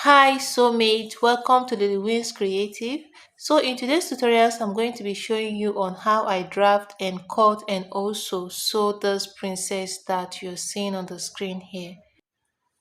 Hi soulmate, welcome to the Wins Creative. So in today's tutorials, I'm going to be showing you on how I draft and cut and also sew this princess that you're seeing on the screen here.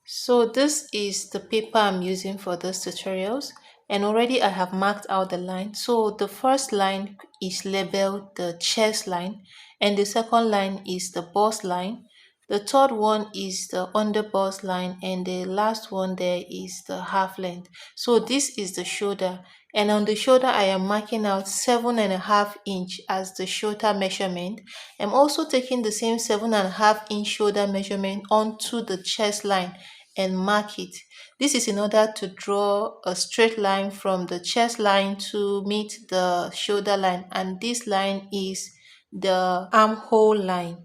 So this is the paper I'm using for this tutorials, and already I have marked out the line. So the first line is labeled the chest line, and the second line is the bust line. The third one is the under bust line, and the last one there is the half length. So this is the shoulder, and on the shoulder I am marking out 7.5 inch as the shoulder measurement. I'm also taking the same 7.5 inch shoulder measurement onto the chest line and mark it. This is in order to draw a straight line from the chest line to meet the shoulder line, and this line is the armhole line.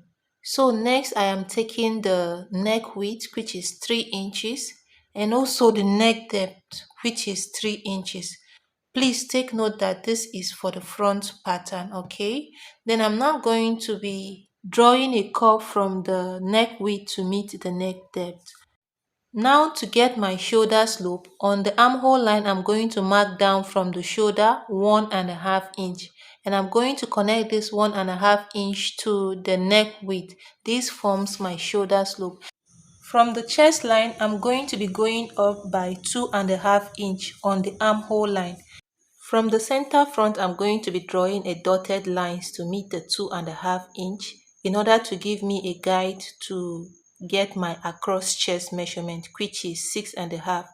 So next I am taking the neck width, which is 3 inches, and also the neck depth, which is 3 inches. Please take note that this is for the front pattern, okay? Then I'm now going to be drawing a curve from the neck width to meet the neck depth. Now to get my shoulder slope, on the armhole line I'm going to mark down from the shoulder 1.5 inch, and I'm going to connect this 1.5 inch to the neck width. This forms my shoulder slope. From the chest line I'm going to be going up by 2.5 inch on the armhole line. From the center front I'm going to be drawing a dotted lines to meet the 2.5 inch in order to give me a guide to get my across chest measurement, which is 6.5.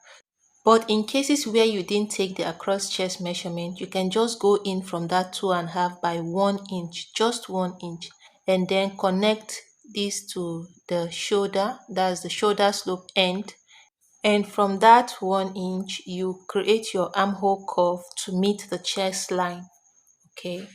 But in cases where you didn't take the across chest measurement, you can just go in from that 2.5 by 1 inch, just 1 inch, and then connect this to the shoulder, that's the shoulder slope end. And from that 1 inch, you create your armhole curve to meet the chest line. Okay.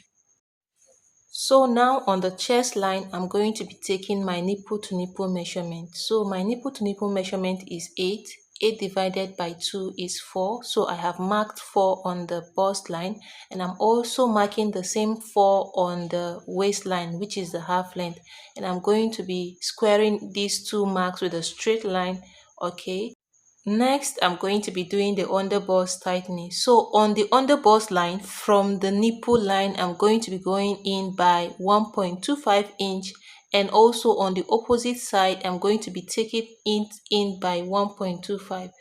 So now on the chest line, I'm going to be taking my nipple to nipple measurement. So my nipple to nipple measurement is 8. 8 divided by 2 is 4. So I have marked 4 on the bust line, and I'm also marking the same 4 on the waistline, which is the half length. And I'm going to be squaring these two marks with a straight line. Okay. Next, I'm going to be doing the underbust tightening. So on the underbust line, from the nipple line, I'm going to be going in by 1.25 inch, and also on the opposite side, I'm going to be taking it in by 1.25.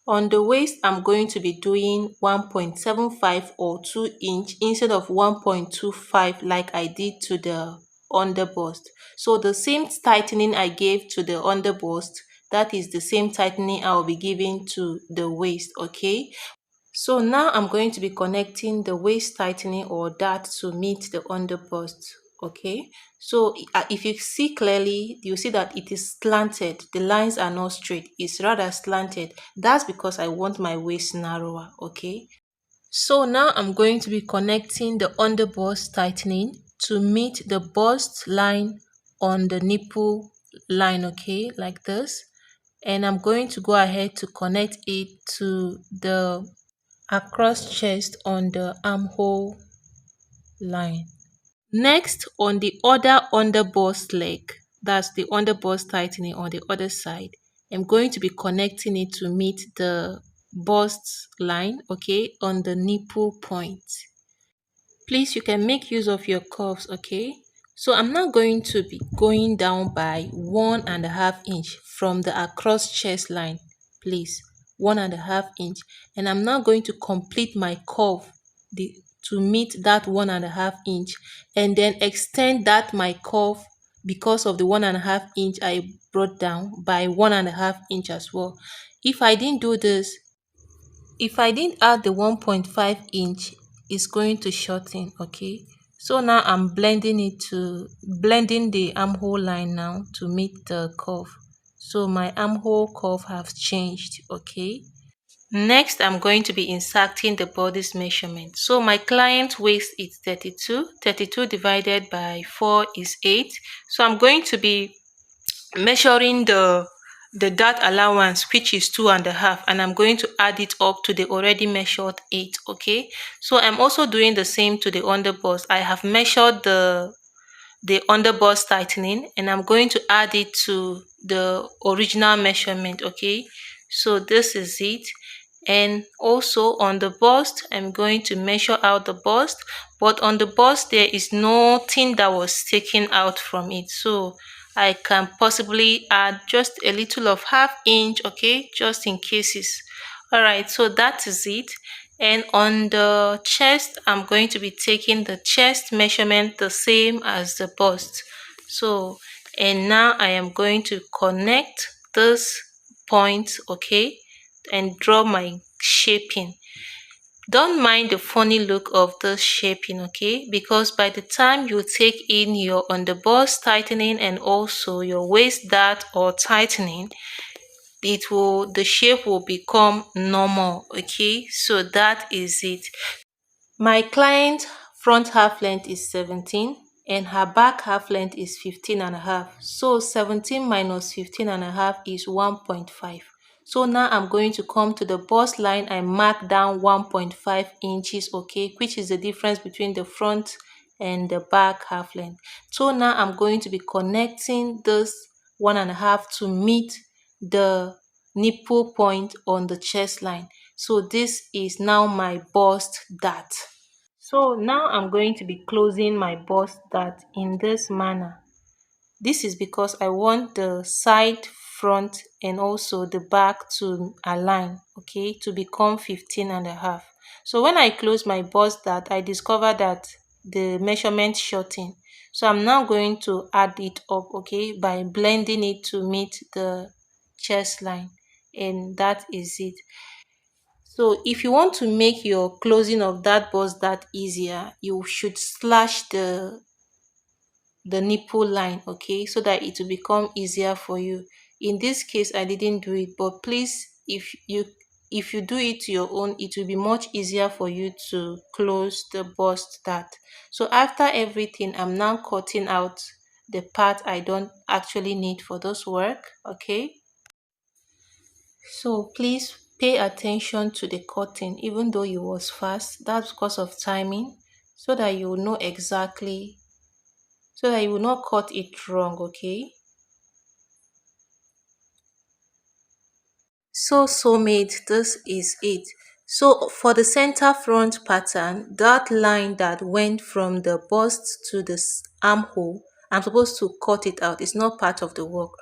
On the waist, I'm going to be doing 1.75 or 2 inch instead of 1.25 like I did to the underbust. So the same tightening I gave to the underbust, that is the same tightening I will be giving to the waist, okay? So now I'm going to be connecting the waist tightening or that to meet the underbust, okay? So if you see clearly, you see that it is slanted. The lines are not straight. It's rather slanted. That's because I want my waist narrower, okay? So now I'm going to be connecting the underbust tightening to meet the bust line on the nipple line, okay? Like this. And I'm going to go ahead to connect it to the across chest on the armhole line. Next, on the other underbust leg, that's the underbust tightening on the other side, I'm going to be connecting it to meet the bust line, okay, on the nipple point. Please, you can make use of your curves, okay? So I'm now going to be going down by 1.5 inch from the across chest line, please, 1.5 inch, and I'm now going to complete my curve to meet that 1.5 inch, and then extend that my curve because of the 1.5 inch I brought down by 1.5 inch as well. If I didn't do this, if I didn't add the 1.5 inch, it's going to shorten, okay? So now I'm blending the armhole line now to meet the curve. So my armhole curve has changed, okay? Next, I'm going to be inserting the body's measurement. So my client waist is 32. 32 divided by 4 is 8. So I'm going to be measuring the dart allowance, which is 2.5, and I'm going to add it up to the already measured 8, okay? So I'm also doing the same to the underbust. I have measured the underbust tightening, and I'm going to add it to the original measurement, okay? So this is it. And also on the bust, I'm going to measure out the bust, but on the bust there is nothing that was taken out from it, so I can possibly add just a little of half inch, okay, just in cases. All right, so that is it. And on the chest, I'm going to be taking the chest measurement the same as the bust. So, and now I am going to connect this point, okay, and draw my shaping. Don't mind the funny look of this shaping, okay, because by the time you take in your underbust tightening and also your waist dart or tightening, the shape will become normal, okay. So that is it. My client front half length is 17 and her back half length is 15 and a half. So 17 minus 15 and a half is 1.5. So now I'm going to come to the bust line and mark down 1.5 inches, okay, which is the difference between the front and the back half length. So now I'm going to be connecting this 1.5 to meet the nipple point on the chest line. So this is now my bust dart. So now I'm going to be closing my bust dart in this manner. This is because I want the side, front and also the back to align, okay, to become 15 and a half. So when I close my bust dart, I discover that the measurement shortened. So I'm now going to add it up, okay, by blending it to meet the chest line, and that is it. So if you want to make your closing of that bust dart easier, you should slash the nipple line, okay, so that it will become easier for you. In this case I didn't do it, but please, if you do it your own, it will be much easier for you to close the bust dart. So after everything, I'm now cutting out the part I don't actually need for this work, okay. So please pay attention to the cutting, even though it was fast. That's because of timing, so that you will know exactly, so that you will not cut it wrong, okay. So soulmate, this is it. So for the center front pattern, that line that went from the bust to the armhole, I'm supposed to cut it out. It's not part of the work,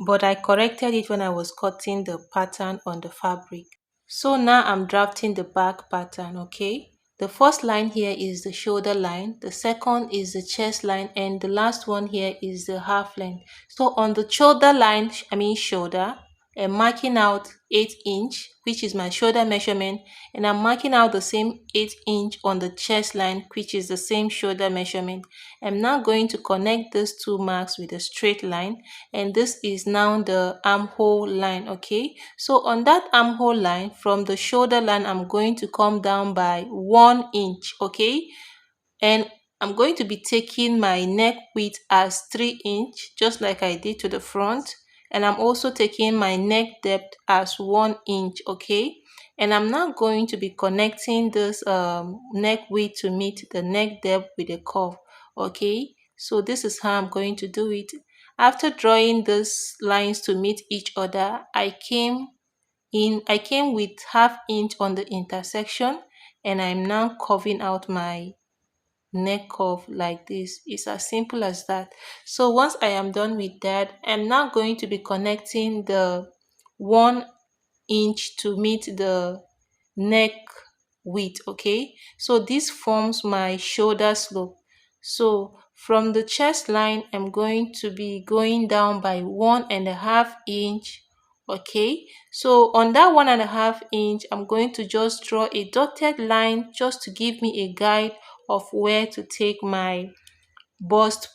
but I corrected it when I was cutting the pattern on the fabric. So now I'm drafting the back pattern, okay? The first line here is the shoulder line, the second is the chest line, and the last one here is the half length. So on the shoulder line, shoulder, I'm marking out 8 inch, which is my shoulder measurement, and I'm marking out the same 8 inch on the chest line, which is the same shoulder measurement. I'm now going to connect these two marks with a straight line, and this is now the armhole line, okay. So on that armhole line, from the shoulder line, I'm going to come down by 1 inch, okay, and I'm going to be taking my neck width as 3 inch, just like I did to the front, and I'm also taking my neck depth as 1 inch, okay. And I'm now going to be connecting this neck width to meet the neck depth with a curve, okay. So this is how I'm going to do it. After drawing these lines to meet each other, I came with half inch on the intersection, and I'm now curving out my neck curve like this. It's as simple as that. So once I am done with that, I'm now going to be connecting the 1 inch to meet the neck width, okay. So this forms my shoulder slope. So from the chest line, I'm going to be going down by 1.5 inch, okay. So on that 1.5 inch, I'm going to just draw a dotted line just to give me a guide of where to take my bust,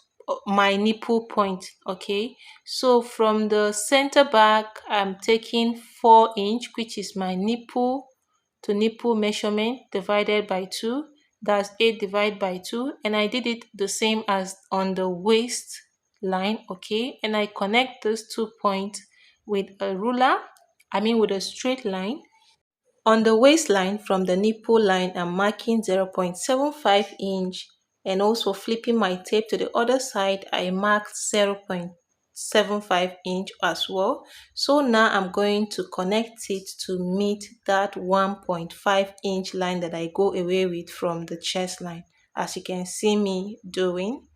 my nipple point, okay. So from the center back, I'm taking 4 inch, which is my nipple to nipple measurement, divided by 2. That's 8 divided by 2, and I did it the same as on the waist line, okay. And I connect those 2 points with a ruler, with a straight line. On the waistline, from the nipple line, I'm marking 0.75 inch, and also flipping my tape to the other side, I marked 0. 0.75 inch as well. So now I'm going to connect it to meet that 1.5 inch line that I go away with from the chest line, as you can see me doing.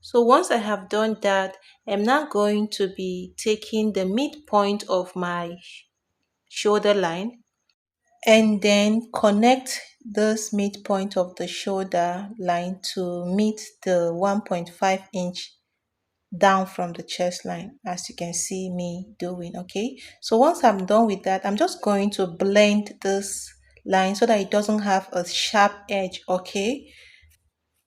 So once I have done that, I'm now going to be taking the midpoint of my shoulder line and then connect this midpoint of the shoulder line to meet the 1.5 inch down from the chest line, as you can see me doing. Okay, so once I'm done with that, I'm just going to blend this line so that it doesn't have a sharp edge. Okay,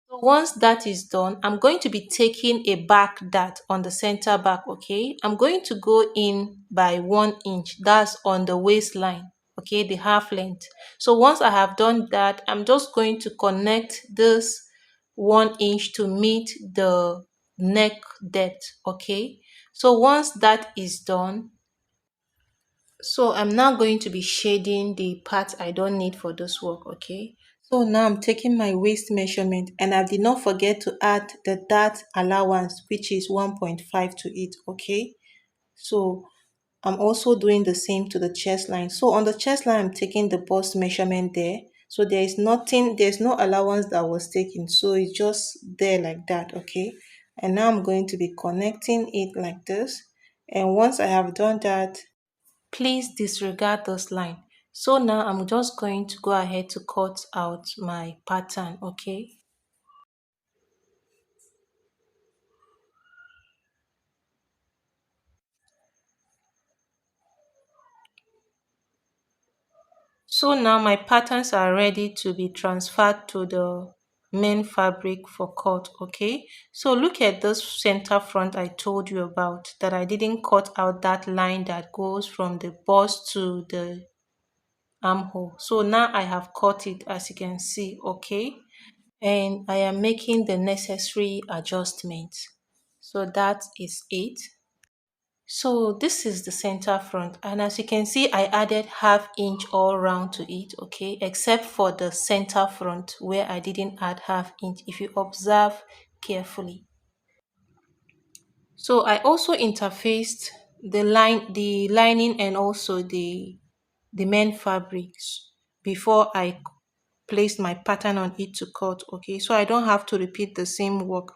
so once that is done, I'm going to be taking a back dart on the center back. Okay, I'm going to go in by 1 inch, that's on the waistline, okay, the half length. So once I have done that, I'm just going to connect this 1 inch to meet the neck depth. Okay, so once that is done, so I'm now going to be shading the part I don't need for this work. Okay, so now I'm taking my waist measurement and I did not forget to add the dart allowance, which is 1.5 to it. Okay, so I'm also doing the same to the chest line. So on the chest line, I'm taking the bust measurement there. So there is nothing, there's no allowance that was taken. So it's just there like that. Okay, and now I'm going to be connecting it like this. And once I have done that, please disregard this line. So now I'm just going to go ahead to cut out my pattern. Okay, so now my patterns are ready to be transferred to the main fabric for cut. Okay, so look at this center front I told you about, that I didn't cut out that line that goes from the bust to the armhole. So now I have cut it, as you can see. Okay, and I am making the necessary adjustments. So that is it. So this is the center front, and as you can see, I added half inch all round to it. Okay, except for the center front where I didn't add half inch, if you observe carefully. So I also interfaced the lining and also the main fabrics before I placed my pattern on it to cut. Okay, so I don't have to repeat the same work.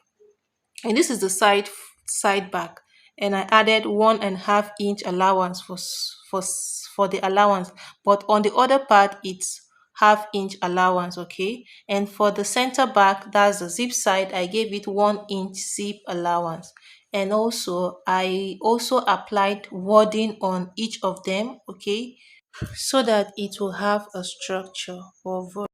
And this is the side back, and I added 1.5 inch allowance for the allowance, but on the other part it's half-inch allowance. Okay, and for the center back, that's the zip side, I gave it 1 inch zip allowance. And also I also applied wording on each of them. Okay, so that it will have a structure or